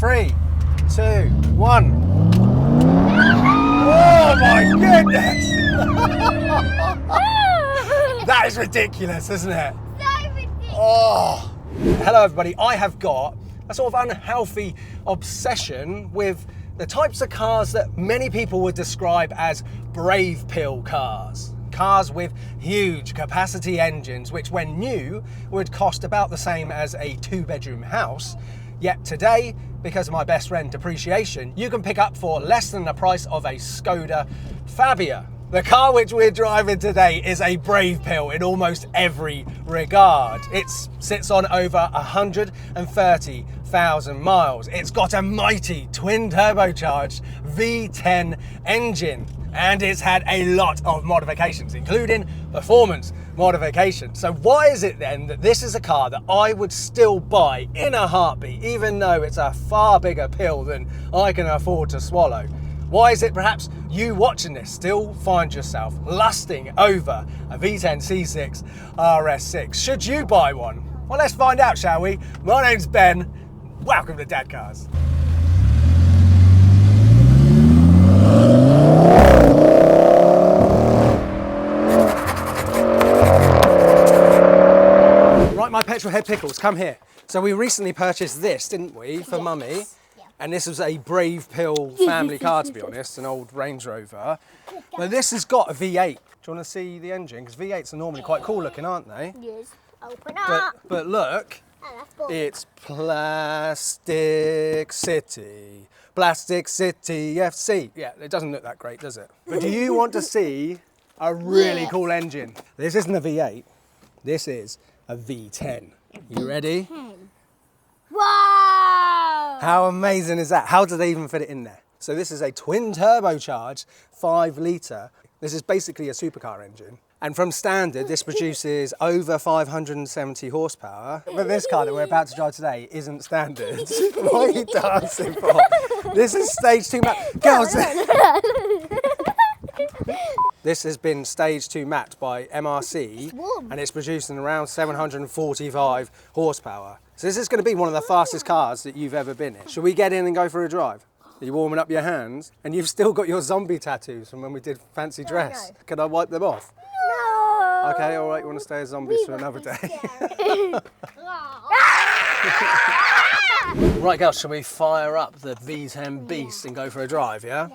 3, 2, 1. Oh my goodness! That is ridiculous, isn't it? So ridiculous. Oh. Hello everybody, I have got a sort of unhealthy obsession with the types of cars that many people would describe as brave pill cars. Cars with huge capacity engines, which when new would cost about the same as a 2-bedroom house. Yet today, because of my best friend depreciation, you can pick up for less than the price of a Skoda Fabia. The car which we're driving today is a brave pill in almost every regard. It sits on over 130,000 miles. It's got a mighty twin turbocharged V10 engine, and it's had a lot of modifications, including performance modifications. So why is it then that this is a car that I would still buy in a heartbeat, even though it's a far bigger pill than I can afford to swallow? Why is it perhaps you watching this still find yourself lusting over a V10 C6 RS6? Should you buy one? Well, let's find out, shall we? My name's Ben. Welcome to Dadcars. Right, my petrol head pickles, come here. So we recently purchased this, didn't we, for Mummy? And this was a brave pill family car, to be honest, an old Range Rover. But this has got a V8. Do you want to see the engine? Because V8s are normally quite cool looking, aren't they? Yes. Open up. But look, it's Plastic City. Plastic City FC. Yeah, it doesn't look that great, does it? But do you want to see a really cool engine? This isn't a V8. This is a V10. You ready? Wow! How amazing is that? How do they even fit it in there? So this is a twin turbocharged 5 litre. This is basically a supercar engine. And from standard, this produces over 570 horsepower. But this car that we're about to drive today isn't standard. What are you dancing for? This is stage 2 matte. Girls, this has been stage 2 matte by MRC, and it's producing around 745 horsepower. So this is going to be one of the fastest cars that you've ever been in. Should we get in and go for a drive? Are you warming up your hands? And you've still got your zombie tattoos from when we did Fancy Dress. No. Can I wipe them off? No! Okay, all right, you want to stay as zombies for another day? Right, girls, shall we fire up the V10 Beast and go for a drive, yeah?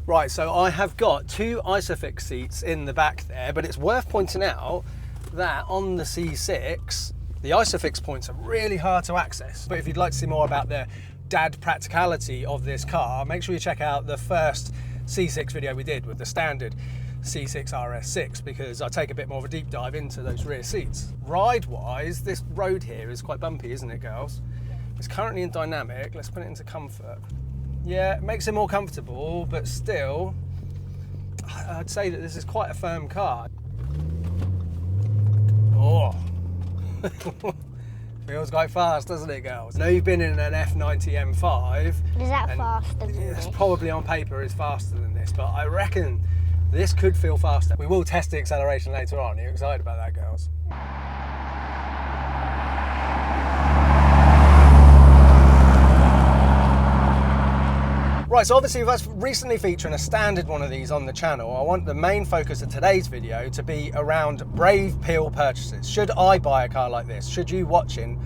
Right, so I have got 2 Isofix seats in the back there, but it's worth pointing out that on the C6, the Isofix points are really hard to access. But if you'd like to see more about the dad practicality of this car, make sure you check out the first C6 video we did with the standard C6 RS6, because I take a bit more of a deep dive into those rear seats. Ride-wise, this road here is quite bumpy, isn't it, girls? It's currently in dynamic. Let's put it into comfort. Yeah, it makes it more comfortable, but still, I'd say that this is quite a firm car. Oh, feels quite fast, doesn't it, girls? I know you've been in an F90 M5. Is that faster than It's this? probably on paper is faster than this, but I reckon this could feel faster. We will test the acceleration later on. Are you excited about that, girls? Right, so obviously with us recently featuring a standard one of these on the channel, I want the main focus of today's video to be around brave pill purchases. Should I buy a car like this? Should you watching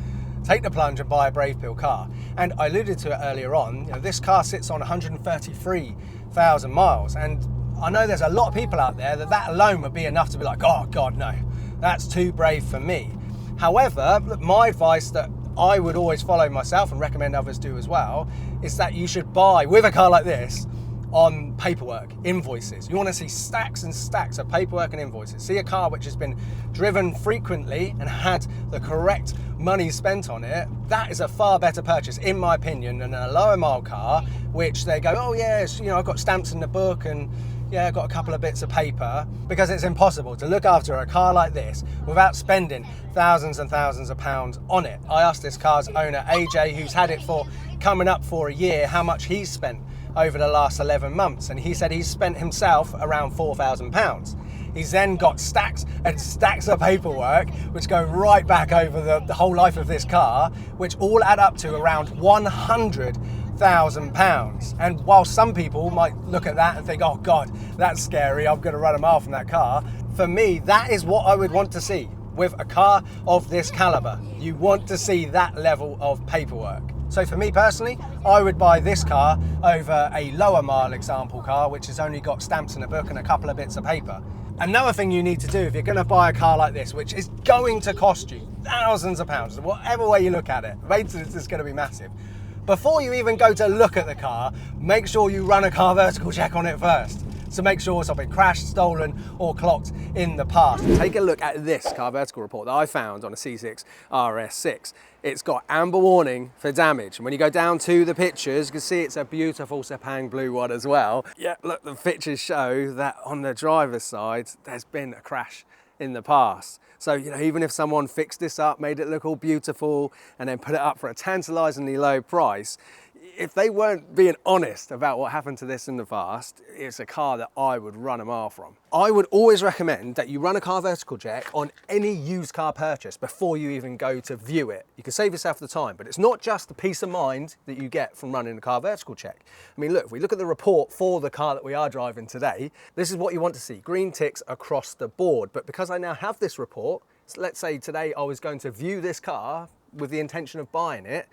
take the plunge and buy a brave pill car? And I alluded to it earlier on, you know, this car sits on 133,000 miles. And I know there's a lot of people out there that alone would be enough to be like, oh God, no, that's too brave for me. However, my advice that I would always follow myself and recommend others do as well, is that you should buy, with a car like this, on paperwork, invoices. You want to see stacks and stacks of paperwork and invoices. See a car which has been driven frequently and had the correct money spent on it. That is a far better purchase, in my opinion, than a lower mile car, which they go, oh yes, you know, I've got stamps in the book and yeah, I've got a couple of bits of paper, because it's impossible to look after a car like this without spending thousands and thousands of pounds on it. I asked this car's owner, AJ, who's had it for coming up for a year, how much he's spent over the last 11 months. And he said he's spent himself around £4,000. He's then got stacks and stacks of paperwork, which go right back over the whole life of this car, which all add up to around £100,000. And while some people might look at that and think, oh God, that's scary, I'm going to run a mile from that car, for me, that is what I would want to see with a car of this caliber. You want to see that level of paperwork. So for me personally, I would buy this car over a lower mile example car, which has only got stamps in a book and a couple of bits of paper. Another thing you need to do if you're going to buy a car like this, which is going to cost you thousands of pounds, whatever way you look at it, maintenance is going to be massive. Before you even go to look at the car, make sure you run a CarVertical check on it first, to make sure it's not been crashed, stolen or clocked in the past. Take a look at this CarVertical report that I found on a C6 RS6. It's got amber warning for damage, and when you go down to the pictures, you can see it's a beautiful Sepang blue one as well. Yeah, look, the pictures show that on the driver's side, there's been a crash in the past. So, you know, even if someone fixed this up, made it look all beautiful, and then put it up for a tantalizingly low price, if they weren't being honest about what happened to this in the past, it's a car that I would run a mile from. I would always recommend that you run a CarVertical check on any used car purchase before you even go to view it. You can save yourself the time, but it's not just the peace of mind that you get from running a CarVertical check. I mean, look, if we look at the report for the car that we are driving today, this is what you want to see, green ticks across the board. But because I now have this report, so let's say today I was going to view this car with the intention of buying it,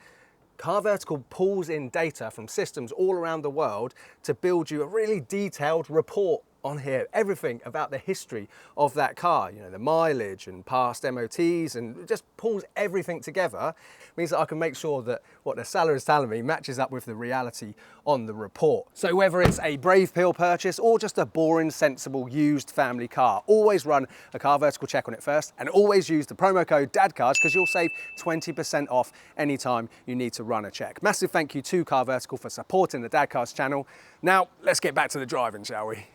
CarVertical pulls in data from systems all around the world to build you a really detailed report on here, everything about the history of that car, you know, the mileage and past MOTs, and it just pulls everything together. It means that I can make sure that what the seller is telling me matches up with the reality on the report. So whether it's a brave pill purchase or just a boring, sensible, used family car, always run a CarVertical check on it first, and always use the promo code Dadcars because you'll save 20% off anytime you need to run a check. Massive thank you to CarVertical for supporting the Dadcars channel. Now, let's get back to the driving, shall we?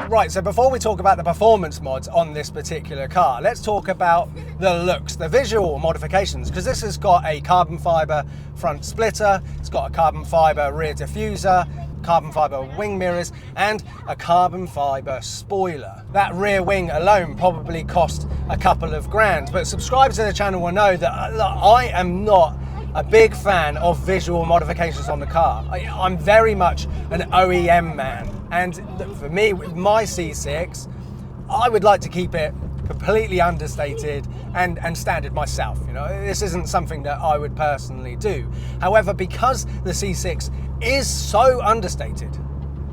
Right, so before we talk about the performance mods on this particular car, let's talk about the looks, the visual modifications, because this has got a carbon fibre front splitter, it's got a carbon fibre rear diffuser, carbon fibre wing mirrors, and a carbon fibre spoiler. That rear wing alone probably cost a couple of grand, but subscribers to the channel will know that I am not a big fan of visual modifications on the car. I'm very much an OEM man, and for me, with my C6, I would like to keep it completely understated and standard myself. You know, this isn't something that I would personally do. However, because the C6 is so understated,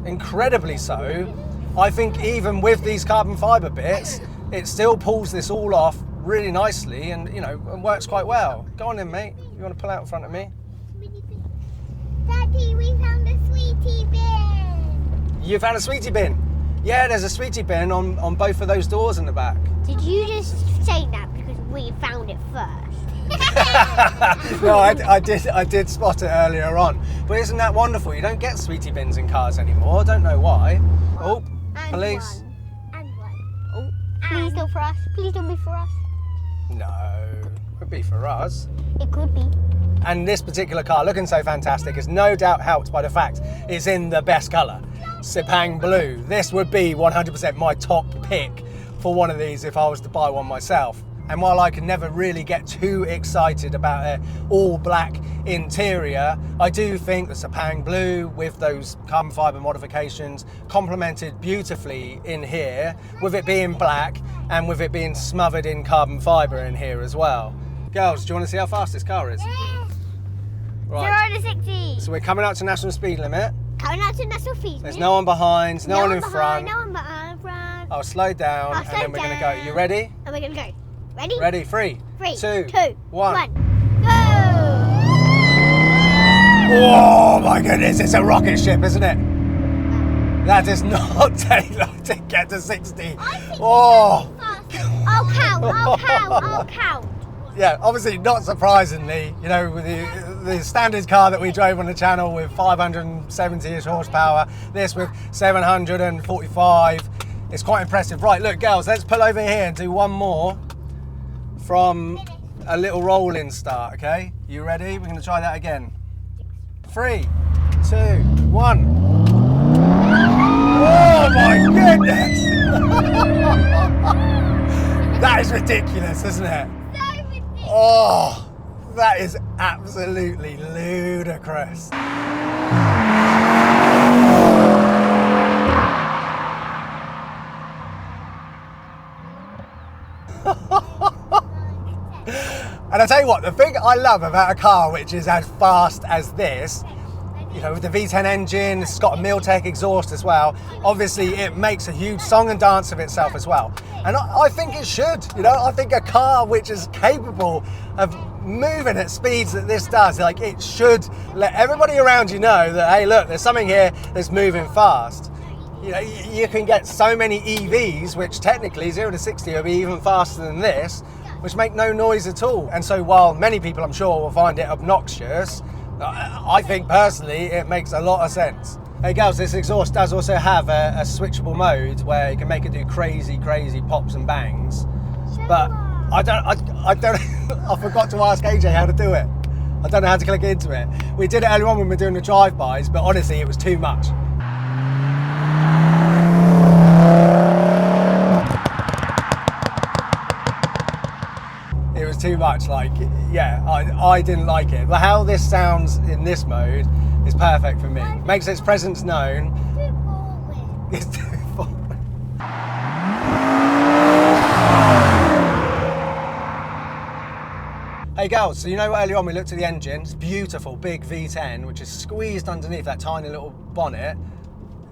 incredibly so, I think even with these carbon fibre bits, it still pulls this all off really nicely and, you know, and works quite well. Go on then, mate. You want to pull out in front of me? Daddy, we found a sweetie bin. You found a sweetie bin? Yeah, there's a sweetie bin on both of those doors in the back. Did you just say that because we found it first? No, I did spot it earlier on. But isn't that wonderful? You don't get sweetie bins in cars anymore. I don't know why. Oh, And police. one. And one. Oh, please don't for us. Please don't be for us. No, it would be for us. It could be. And this particular car, looking so fantastic, is no doubt helped by the fact it's in the best colour, Sepang blue. This would be 100% my top pick for one of these if I was to buy one myself. And while I can never really get too excited about an all black interior, I do think the Sepang blue with those carbon fibre modifications complemented beautifully in here, with it being black and with it being smothered in carbon fibre in here as well. Girls, do you want to see how fast this car is? Yeah. Right. 0 to 60. So we're coming out to national speed limit. Coming out to national feet. There's no one behind, no one in behind, front. No one behind, front. I'll slow down I'll and slow then we're going to go. down. You ready? And we're going to go. Ready? Ready? 3, 3, 2, 2, 1. 1. Go! Oh my goodness, it's a rocket ship, isn't it? That does not take long to get to 60. Oh! I'll count. Yeah, obviously not surprisingly, you know, with the standard car that we drove on the channel with 570-ish horsepower, this with 745, it's quite impressive. Right, look girls, let's pull over here and do one more from a little rolling start, okay? You ready? We're gonna try that again. 3, 2, 1. Oh my goodness! That is ridiculous, isn't it? So ridiculous. Oh, that is absolutely ludicrous. And I tell you what, the thing I love about a car which is as fast as this, you know, with the V10 engine, it's got a Miltech exhaust as well. Obviously, it makes a huge song and dance of itself as well. And I think it should, you know, I think a car which is capable of moving at speeds that this does, like, it should let everybody around you know that, hey, look, there's something here that's moving fast. You know, you can get so many EVs, which technically 0 to 60 will be even faster than this, which make no noise at all. And so while many people, I'm sure, will find it obnoxious, I think personally it makes a lot of sense. Hey girls, this exhaust does also have a switchable mode where you can make it do crazy pops and bangs. But I forgot to ask AJ how to do it. I don't know how to click into it. We did it earlier on when we were doing the drive-bys, but honestly it was too much. It was too much, like, yeah, I didn't like it. But how this sounds in this mode is perfect for me. Makes its presence known. It's too boring. Hey girls, so you know earlier on we looked at the engine, it's beautiful, big V10, which is squeezed underneath that tiny little bonnet,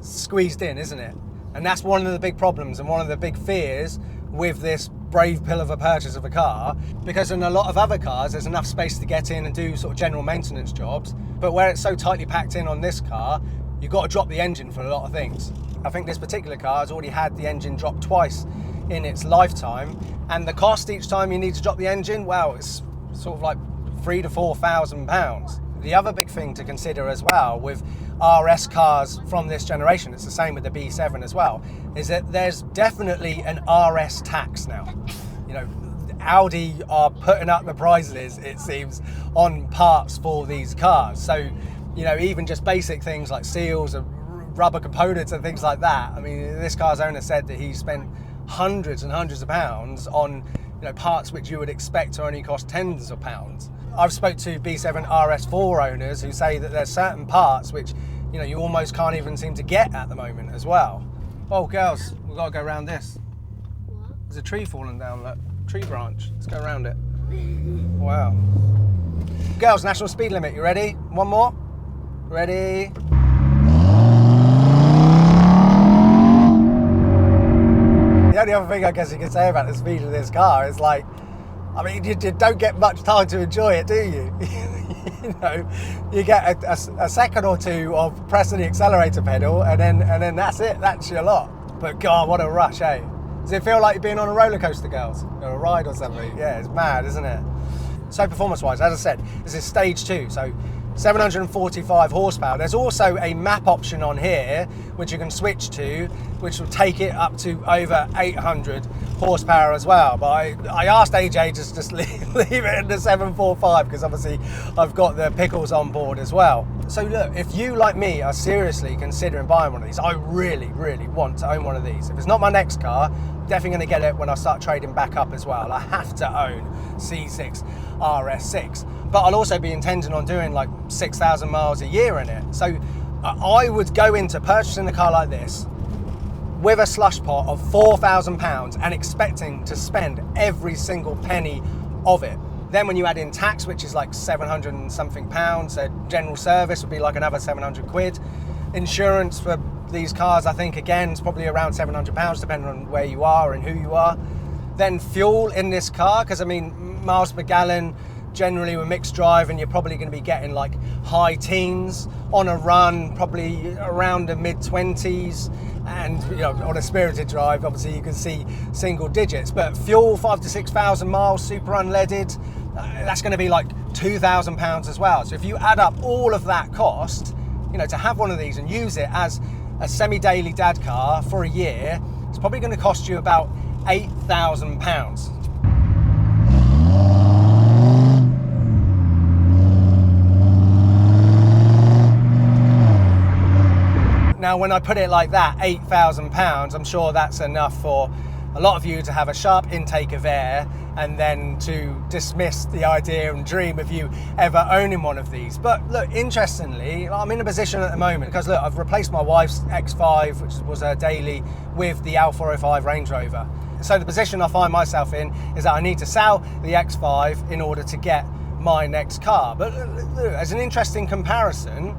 squeezed in, isn't it? And that's one of the big problems and one of the big fears with this brave pill of a purchase of a car, because in a lot of other cars there's enough space to get in and do sort of general maintenance jobs, but where it's so tightly packed in on this car, you've got to drop the engine for a lot of things. I think this particular car has already had the engine dropped twice in its lifetime, and the cost each time you need to drop the engine, well, it's sort of like £3,000 to £4,000. The other big thing to consider as well with RS cars from this generation, it's the same with the B7 as well, is that there's definitely an RS tax now. You know, Audi are putting up the prices, it seems, on parts for these cars. So, you know, even just basic things like seals and rubber components and things like that. I mean, this car's owner said that he spent hundreds and hundreds of pounds on, you know, parts which you would expect to only cost tens of pounds. I've spoke to B7 RS4 owners who say that there's certain parts which, you know, you almost can't even seem to get at the moment as well. Oh girls, we've got to go around this. What? There's a tree falling down, look, tree branch. Let's go around it. Wow. Girls, national speed limit, you ready? One more? Ready? The only other thing I guess you can say about the speed of this car is, like, I mean, you don't get much time to enjoy it, do you? You know, you get a second or two of pressing the accelerator pedal, and then that's it. That's your lot. But God, what a rush, eh? Does it feel like you're being on a roller coaster, girls, or a ride or something? Yeah, it's mad, isn't it? So performance-wise, as I said, this is stage 2, so 745 horsepower. There's also a map option on here which you can switch to, which will take it up to over 800 horsepower as well. But I asked AJ to just leave it in the 745 because obviously I've got the pickles on board as well. So look, if you, like me, are seriously considering buying one of these, I really want to own one of these. If it's not my next car, I'm definitely going to get it when I start trading back up as well. I have to own C6 RS6. But I'll also be intending on doing like 6,000 miles a year in it. So I would go into purchasing a car like this with a slush pot of £4,000 and expecting to spend every single penny of it. Then when you add in tax, which is like 700 and something pounds, general service would be like another 700 quid. Insurance for these cars, I think, again, is probably around £700, depending on where you are and who you are. Then fuel in this car, because I mean, miles per gallon, generally with mixed drive, and you're probably going to be getting like high teens on a run, probably around the mid-20s, and you know, on a spirited drive obviously you can see single digits. But fuel, 5,000 to 6,000 miles, super unleaded, that's going to be like £2,000 as well. So if you add up all of that cost, you know, to have one of these and use it as a semi-daily dad car for a year, it's probably going to cost you about £8,000. Now, when I put it like that, £8,000, I'm sure that's enough for a lot of you to have a sharp intake of air and then to dismiss the idea and dream of you ever owning one of these. But look, interestingly, I'm in a position at the moment because look, I've replaced my wife's X5, which was her daily, with the L405 Range Rover. So the position I find myself in is that I need to sell the X5 in order to get my next car. But look, as an interesting comparison,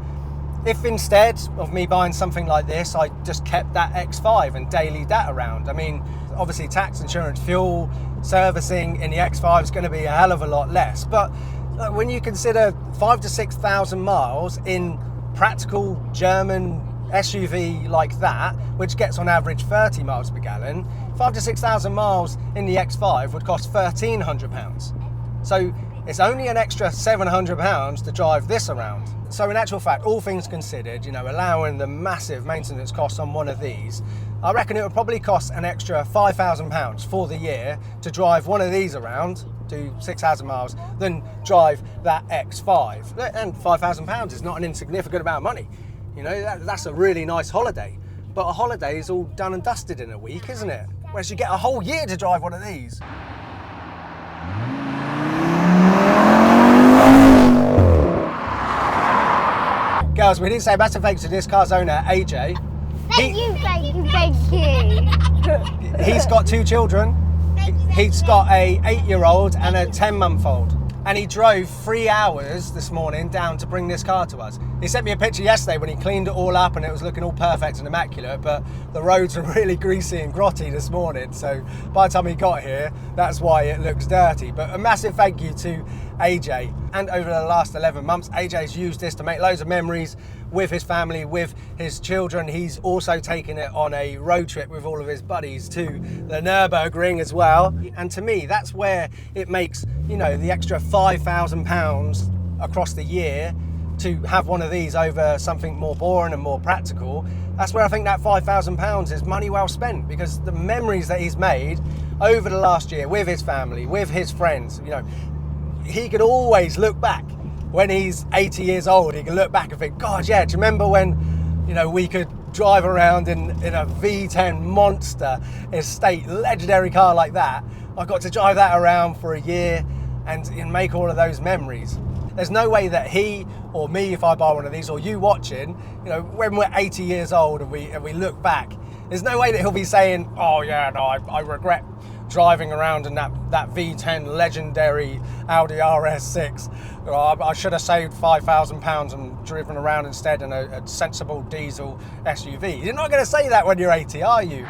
if instead of me buying something like this, I just kept that X5 and dailied that around. I mean, obviously tax, insurance, fuel, servicing in the X5 is going to be a hell of a lot less. But when you consider 5,000 to 6,000 miles in practical German SUV like that, which gets on average 30 miles per gallon, 5,000 to 6,000 miles in the X5 would cost £1,300. So it's only an extra £700 to drive this around. So in actual fact, all things considered, you know, allowing the massive maintenance costs on one of these, I reckon it would probably cost an extra £5,000 for the year to drive one of these around, do 6,000 miles, than drive that X5. And £5,000 is not an insignificant amount of money. You know, that's a really nice holiday. But a holiday is all done and dusted in a week, isn't it? Whereas you get a whole year to drive one of these. Girls, we didn't say massive thanks to this car's owner, AJ. Thank you. He's got 2 children. He's got a 8-year-old and a 10-month-old. And he drove 3 hours this morning down to bring this car to us. He sent me a picture yesterday when he cleaned it all up and it was looking all perfect and immaculate, but the roads are really greasy and grotty this morning. So by the time he got here, that's why it looks dirty. But a massive thank you to AJ. And over the last 11 months, AJ's used this to make loads of memories with his family, with his children. He's also taken it on a road trip with all of his buddies to the Nürburgring as well. And to me, that's where it makes, you know, the extra £5,000 across the year to have one of these over something more boring and more practical. That's where I think that £5,000 is money well spent, because the memories that he's made over the last year with his family, with his friends, you know, he could always look back when he's 80 years old. He can look back and think, God, yeah, do you remember when, you know, we could drive around in a V10 monster estate, legendary car like that? I got to drive that around for a year and make all of those memories. There's no way that he or me, if I buy one of these, or you watching, you know, when we're 80 years old and we look back, there's no way that he'll be saying, oh yeah, no, I regret driving around in that V10 legendary Audi RS6. I should have saved £5,000 and driven around instead in a sensible diesel SUV. You're not going to say that when you're 80, are you?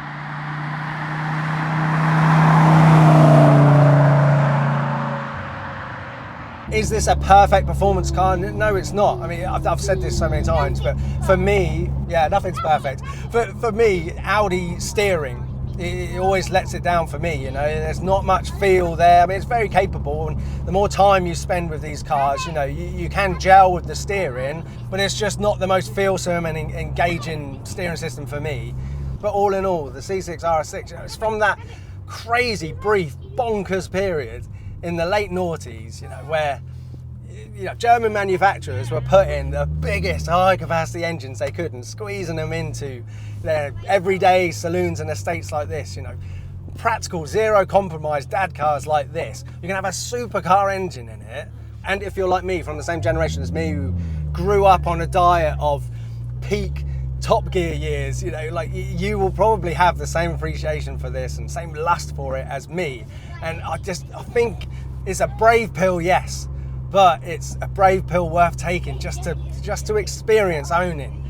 Is this a perfect performance car? No, it's not. I mean, I've said this so many times, but for me, yeah, nothing's perfect. For me, Audi steering, it always lets it down for me, you know. There's not much feel there. I mean, it's very capable, and the more time you spend with these cars, you know, you can gel with the steering, but it's just not the most feelsome and engaging steering system for me. But all in all, the C6 RS6, you know, it's from that crazy, brief, bonkers period in the late noughties, you know, where, you know, German manufacturers were putting the biggest high capacity engines they could and squeezing them into their everyday saloons and estates like this, you know, practical, zero compromise Dadcars like this. You can have a supercar engine in it. And if you're like me, from the same generation as me, who grew up on a diet of peak Top Gear years, you know, like, you will probably have the same appreciation for this and same lust for it as me. And I think it's a brave pill, yes, but it's a brave pill worth taking just to experience owning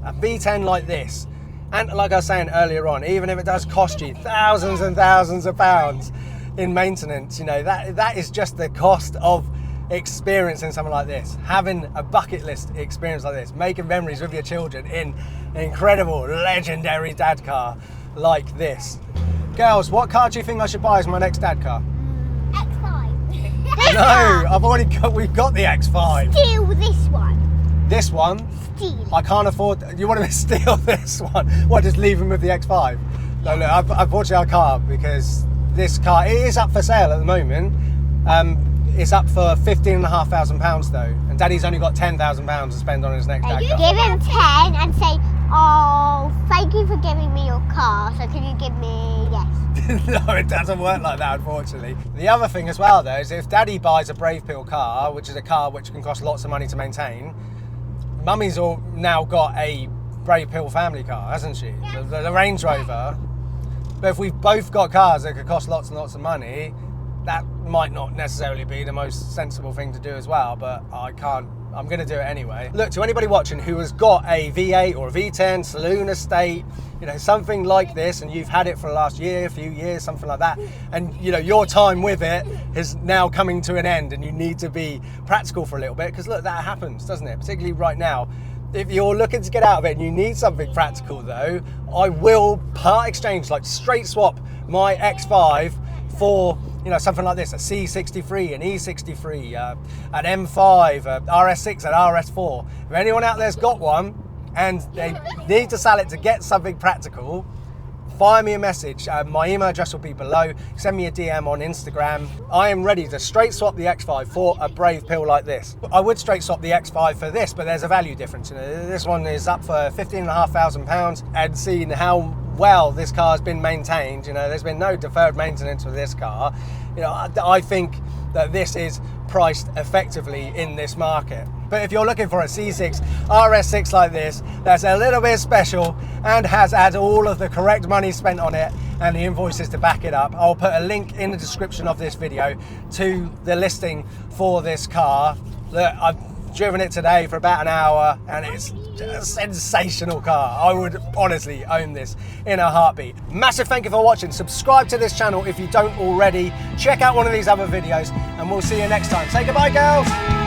a V10 like this. And like I was saying earlier on, even if it does cost you thousands and thousands of pounds in maintenance, you know, that is just the cost of experiencing something like this, having a bucket list experience like this, making memories with your children in an incredible, legendary dad car like this. Girls, what car do you think I should buy as my next dad car? X5. No, we've got the X5. Steal this one. This one? Steal. I can't afford, you want me to steal this one? What, just leave him with the X5? No, look, unfortunately I can't, because this car, it is up for sale at the moment. It's up for £15,500 though, and Daddy's only got £10,000 to spend on his next dad car. Give him 10 and say, Oh, thank you for giving me your car. So can you give me, yes. No, it doesn't work like that, unfortunately. The other thing as well, though, is if Daddy buys a Brave Pill car, which is a car which can cost lots of money to maintain, Mummy's all now got a Brave Pill family car, hasn't she? The Range Rover. But if we've both got cars that could cost lots and lots of money, that might not necessarily be the most sensible thing to do as well, but I'm going to do it anyway. Look, to anybody watching who has got a V8 or a V10 saloon estate, you know, something like this, and you've had it for the last year, few years, something like that, and you know, your time with it is now coming to an end and you need to be practical for a little bit, because look, that happens, doesn't it? Particularly right now. If you're looking to get out of it and you need something practical though, I will part exchange, like straight swap my X5 for, you know, something like this, a C63, an E63, an M5, a RS6, an RS4. If anyone out there's got one and they need to sell it to get something practical, fire me a message. My email address will be below. Send me a DM on Instagram. I am ready to straight swap the X5 for a Brave Pill like this. I would straight swap the X5 for this, but there's a value difference. You know, this one is up for £15,500, and seeing how well this car has been maintained, you know, there's been no deferred maintenance with this car. You know, I think that this is priced effectively in this market. But if you're looking for a C6 RS6 like this, that's a little bit special and has had all of the correct money spent on it and the invoices to back it up, I'll put a link in the description of this video to the listing for this car. Look, I've driven it today for about an hour and it's a sensational car. I would honestly own this in a heartbeat. Massive thank you for watching. Subscribe to this channel if you don't already. Check out one of these other videos and we'll see you next time. Say goodbye, girls.